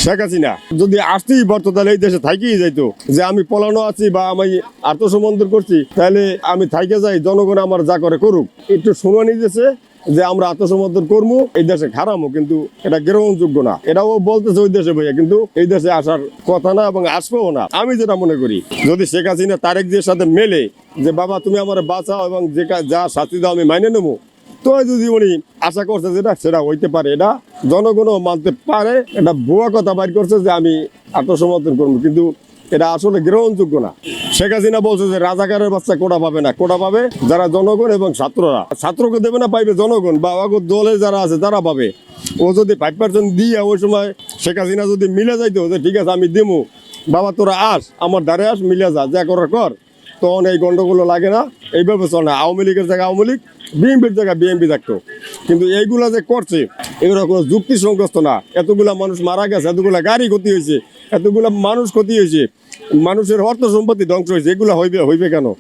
শেখ হাসিনা যদি আসতেই পারতো তাহলে এই দেশে থাইকেই যাইতো, যে আমি পলানো আছি বা আমি আত্মসমর্পণ করছি, তাহলে আমি থাইকে যাই, জনগণ আমার যা করে করুক। একটু সময় নিতেছে যে আমরা আত্মসমর্পণ করবো, এই দেশে খারামো, কিন্তু এটা গ্রহণযোগ্য না। এটাও বলতেছে ওই দেশে ভাইয়া, কিন্তু এই দেশে আসার কথা না এবং আসবেও না। আমি যেটা মনে করি, যদি শেখ হাসিনা তারেক জিয়ার সাথে মেলে যে বাবা তুমি আমার বাঁচাও এবং যা শাস্তি দাও আমি মাইনে নেবো, তো যদি উনি আশা করছে যেটা সেটা হইতে পারে, এটা জনগণও মানতে পারে। এটা ভুয়া কথা বাইর করছে যে আমি আত্মসমর্পণ করবো, কিন্তু এটা আসলে গ্রহণযোগ্য না। শেখ হাসিনা বলছে যে রাজাকারের বাচ্চা কোটা পাবে না, কোটা পাবে যারা জনগণ এবং ছাত্ররা। ছাত্রকে দেবে না, পাইবে জনগণ বা দলে যারা আছে তারা পাবে। ও যদি 5% দিয়ে ওই সময় শেখ হাসিনা যদি মিলে যাইতো যে ঠিক আছে আমি দিমু, বাবা তোরা আস, আমার দ্বারে আস, মিলে যা করার কর, তখন এই গন্ডগোল লাগে না। এইভাবে চলে না, আওয়ামী লীগের জায়গায় আওয়ামী লীগ, বিএনপির জায়গায় বিএনপি থাকতো। কিন্তু এইগুলা যে করছে এগুলো কোনো যুক্তিসঙ্গত না। এতগুলা মানুষ মারা গেছে, এতগুলা গাড়ি ক্ষতি হয়েছে, এতগুলা মানুষ ক্ষতি হয়েছে, মানুষের অর্থ সম্পত্তি ধ্বংস হয়েছে, এগুলো হইবে কেন?